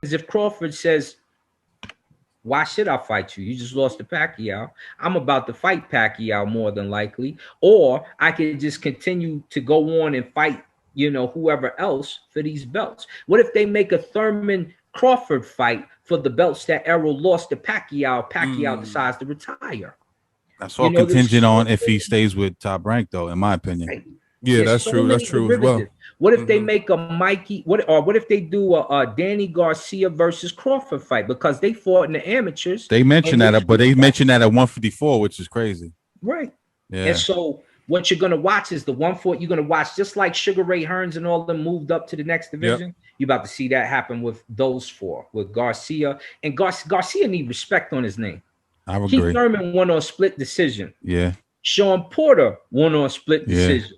Because if Crawford says, why should I fight you? You just lost to Pacquiao. I'm about to fight Pacquiao more than likely. Or I can just continue to go on and fight, whoever else for these belts. What if they make a Thurman Crawford fight for the belts that Errol lost to Pacquiao? Pacquiao decides to retire. That's all contingent on if he stays with Top Rank, though, in my opinion. Right. Yeah, that's true. That's true as well. What if they make a Mikey? What if they do a Danny Garcia versus Crawford fight because they fought in the amateurs? They mentioned that, but they mentioned that at 154, which is crazy. Right. Yeah. And so what you're gonna watch is the 140. You're gonna watch just like Sugar Ray Hearns and all them moved up to the next division. Yep. You're about to see that happen with those four, with Garcia and Garcia need respect on his name. I would agree. Keith Thurman won on split decision. Yeah. Sean Porter won on split decision.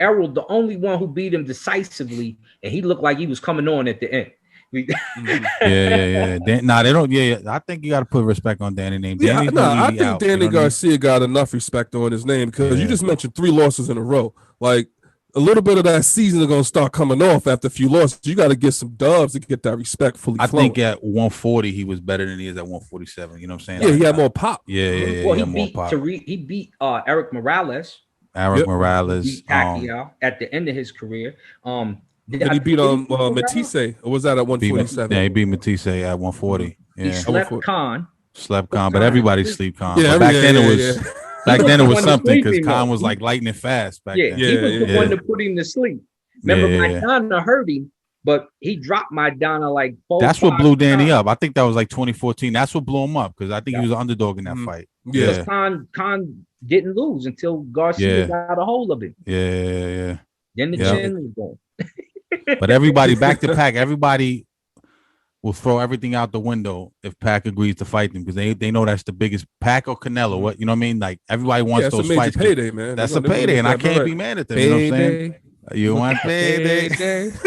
Errol, the only one who beat him decisively, and he looked like he was coming on at the end. Yeah. They don't. Yeah, I think you got to put respect on Danny's name. I think Danny Garcia got enough respect on his name because you just mentioned 3 losses in a row. Like a little bit of that season is going to start coming off after a few losses. You got to get some dubs to get that respect fully. I think at 140 he was better than he is at 147. You know what I'm saying? Yeah, he had more pop. Yeah. Well, he beat Eric Morales. Morales beat Pacquiao at the end of his career. And he beat Matisse, or was that at 147? Yeah, he beat Matisse at 140. Yeah. He slept Khan, but everybody sleep Khan. Yeah, but back then it was something because Khan was like lightning fast back then. He was the one to put him to sleep. Remember, Maidana hurt him, but he dropped Maidana like 4. That's what blew Danny up. I think that was like 2014. That's what blew him up because I think he was an underdog in that fight. Yeah, Khan didn't lose until Garcia got a hold of him. Yeah. Then the chin was gone. But everybody back to Pac, everybody will throw everything out the window if Pac agrees to fight them because they know that's the biggest. Pac or Canelo. What you know what I mean? Like everybody wants those fights. Payday, man. That's a payday, and I can't be mad at them. You know what I'm saying? You want payday? That's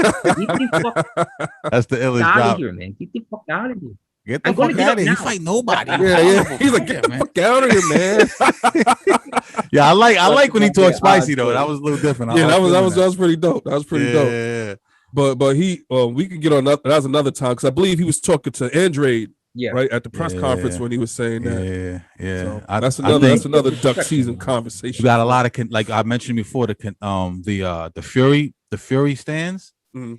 the illest out job. Of here, man. Get the fuck out of here. Get the fuck out of here. He fight nobody. Yeah. He's like, get the fuck out of here, man. Yeah, I like when he talks spicy though. That was a little different. That was pretty dope. That was pretty dope. Yeah. But he we could get on that. That was another time because I believe he was talking to Andrade. Yeah. Right at the press conference when he was saying that. Yeah. So that's another duck season conversation. You got a lot of like I mentioned before the Fury stands. Mm-hmm.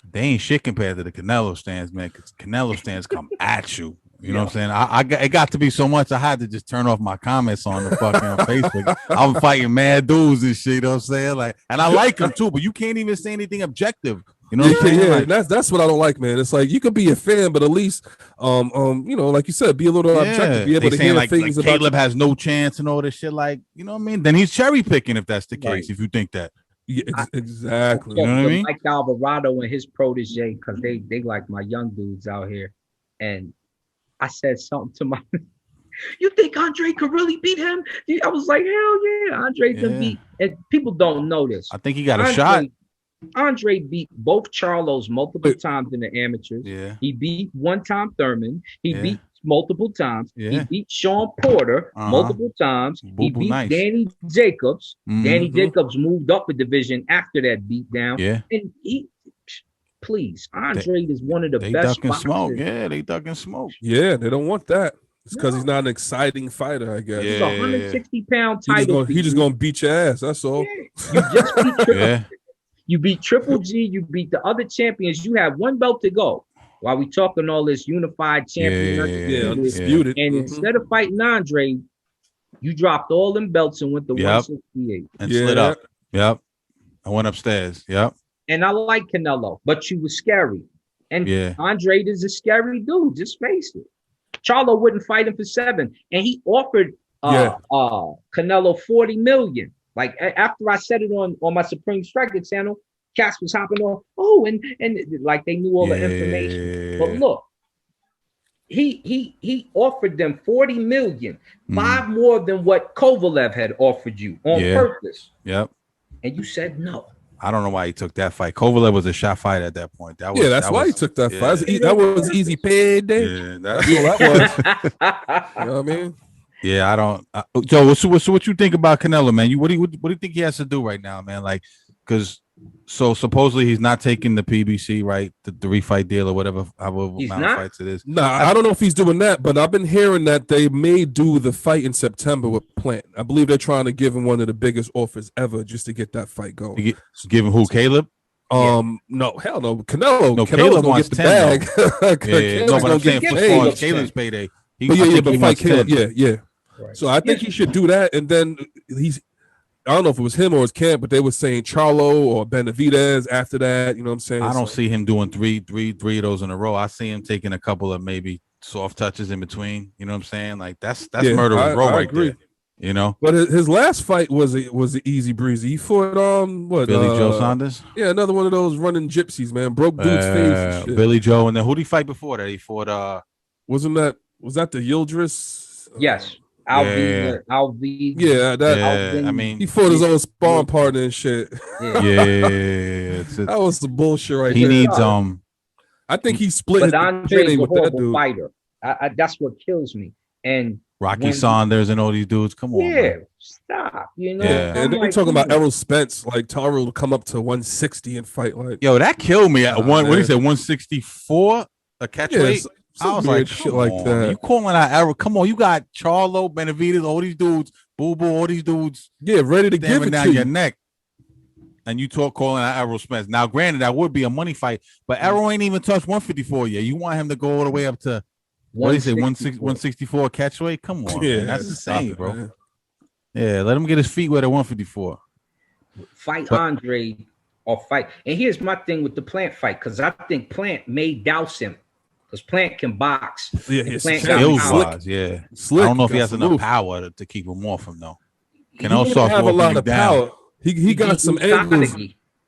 They ain't shit compared to the Canelo stands, man. Because Canelo stands come at you. You know what I'm saying? It got to be so much I had to just turn off my comments on the fucking Facebook. I'm fighting mad dudes and shit. You know what I'm saying? Like, and I like them too, but you can't even say anything objective. You know what I'm saying? Yeah, like, that's what I don't like, man. It's like you could be a fan, but at least, like you said, be a little objective, be able to hear things about. Caleb has no chance and all this shit. Like, you know what I mean? Then he's cherry picking if that's the case. If you think that. Yeah, exactly. You know what I mean? Mike Alvarado and his protege, because they like my young dudes out here, and I said something to my. You think Andre could really beat him? I was like, hell yeah, Andre can beat. And people don't know this. I think he got a shot. Andre beat both Charlos multiple times in the amateurs. Yeah. He beat one time Thurman. He beat multiple times. Yeah. He beat Sean Porter multiple times. He beat Danny Jacobs. Mm-hmm. Danny Jacobs moved up a division after that beatdown. Yeah. And Andre is one of the they best. Ducking smoke. Yeah, they ducking smoke. Yeah, they don't want that. It's because he's not an exciting fighter, I guess. He's a 160-pound title. He's just gonna beat your ass. That's all. You just beat You beat Triple G. You beat the other champions. You have one belt to go. While we talking all this unified champion, undisputed. And instead of fighting Andre, you dropped all them belts and went to 168 and slid up. Yep, I went upstairs. Yep. And I like Canelo, but you was scary. And Andre is a scary dude. Just face it. Charlo wouldn't fight him for 7, and he offered Canelo 40 million. Like after I said it on my Supreme Striker channel, cats was hopping on. Oh, and like they knew all the information. But look, he offered them 40 million, 5 more than what Kovalev had offered you on purpose. Yep. And you said no. I don't know why he took that fight. Kovalev was a shot fight at that point. That's why he took that fight. That was easy payday. Yeah, that's what that was. You know what I mean? Yeah, I don't. Joe, what you think about Canelo, man? What do you think he has to do right now, man? Like, because So supposedly he's not taking the PBC, right? The refight deal or whatever. He's amount not? of fights it is. Nah, I don't know if he's doing that, but I've been hearing that they may do the fight in September with Plant. I believe they're trying to give him one of the biggest offers ever just to get that fight going. Give him who? Caleb? No, hell no. Canelo. No, Canelo's Caleb gonna wants get the 10, bag. Yeah, no, but I'm saying get for paid. far as Caleb's payday, But he fight wants Caleb. 10. Yeah. Right. So I think he should do that, and then I don't know if it was him or his camp, but they were saying Charlo or Benavidez after that. You know what I'm saying? I don't see him doing three of those in a row. I see him taking a couple of maybe soft touches in between. You know what I'm saying? Like that's murderous row right there. You know. But his last fight was an easy breezy. He fought Billy Joe Saunders. Yeah, another one of those running gypsies, man. Broke dude's face. And shit. Billy Joe, and then who did he fight before that? He fought. Was that the Yildiz? Yes. Alvi. Yeah, I mean, he fought his own spawn partner and shit. Yeah. That was the bullshit right he there. He needs I think he split. But Andre's a with that horrible dude. fighter. That's what kills me. And Rocky Saunders and all these dudes. Come on. Yeah, man. stop. You know. Yeah. And then we're talking about Errol Spence. Like Taro will come up to 160 and fight. Like, yo, that killed me at one. What did he say? 164 a catch weight. I was like, shit like that. Man. You calling out Errol? Come on, you got Charlo, Benavidez, all these dudes, Boo Boo, all these dudes. Yeah, ready to give it down to your you. neck. And you calling out Errol Spence. Now, granted, that would be a money fight, but Errol ain't even touched 154 yet. You want him to go all the way up to what do you say, 164 catch weight? Come on, man. That's insane, bro. Man. Yeah, let him get his feet wet at 154. Fight Andre or fight. And here's my thing with the Plant fight, because I think Plant may douse him. Because Plant can box. Yeah, skills-wise, yeah. Slick. I don't know if he has enough power to keep him off him, though. Can also have a lot of power. He got some angles.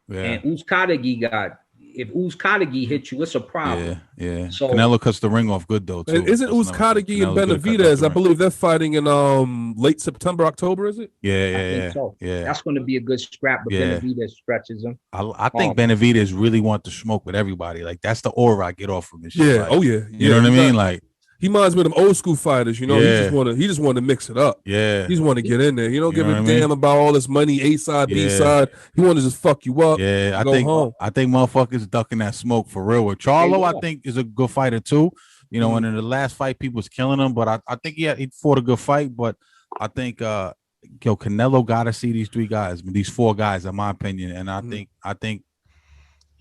And Uzkadagi got. If Uzkadagi hits you, it's a problem. Yeah. So Canelo cuts the ring off good though. Too. Isn't Uzkadagi and Benavidez? I believe they're fighting in late September, October. Is it? Yeah. That's going to be a good scrap. But Benavidez stretches him. I think Benavidez really wants to smoke with everybody. Like that's the aura I get off from this. Yeah. Like, you know what I mean? Like he reminds me of them old school fighters. You know, he just want to mix it up. Yeah. He just want to get in there. He don't give a damn about all this money, A side, B side. He want to just fuck you up. Yeah, I think motherfuckers ducking that smoke for real. With Charlo, I think is a good fighter too. You know, and in the last fight, people was killing him, but I think he fought a good fight. But I think Canelo got to see these these four guys, in my opinion, and I think.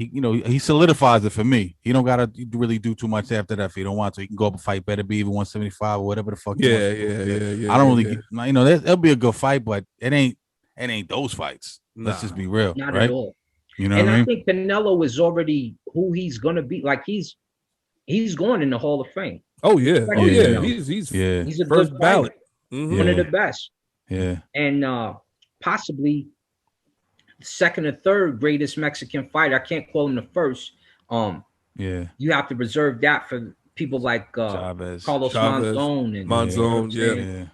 He solidifies it for me. He don't gotta really do too much after that if he don't want to. He can go up and fight better, be even 175 or whatever the fuck. Yeah. I don't really, it'll be a good fight, but it ain't those fights. Let's just be real, not right? at all. You know and what I mean? think Canelo is already who he's gonna be. Like he's going in the Hall of Fame. Oh yeah, He's a first good ballot, one of the best. Yeah, and possibly second or third greatest Mexican fighter. I can't call him the first. You have to reserve that for people like Carlos Monzon and Monzon. Yeah.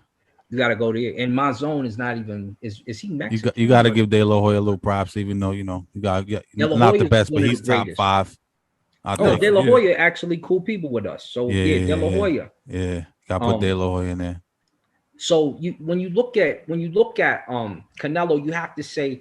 You got to go there. And Monzon is not even is he Mexican? You got to give De La Hoya a little props, even though you got not the best, but he's top 5. I think. De La Hoya actually cool people with us. So De La Hoya. Yeah, got to put De La Hoya in there. So when you look at Canelo, you have to say,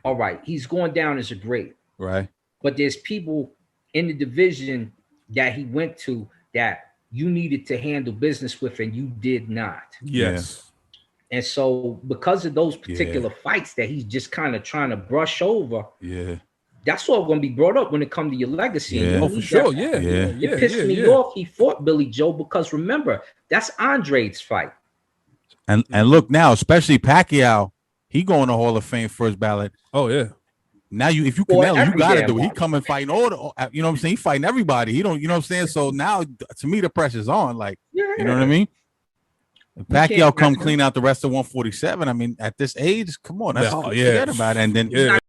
all right, he's going down as a great. Right. But there's people in the division that he went to that you needed to handle business with and you did not. Yes. And so because of those particular fights that he's just kind of trying to brush over, that's all going to be brought up when it comes to your legacy. Yeah. Oh, for sure. Yeah. It pissed me off. He fought Billy Joe because remember, that's Andre's fight. And look now, especially Pacquiao, he going to Hall of Fame first ballot. Oh yeah. Now if you Canelo, you gotta do it. He coming fighting all the, you know what I'm saying? He fighting everybody. He don't, you know what I'm saying? So now to me the pressure's on. Like, you know what I mean? If Pacquiao come clean out the rest of 147. I mean, at this age, come on, forget about it. And then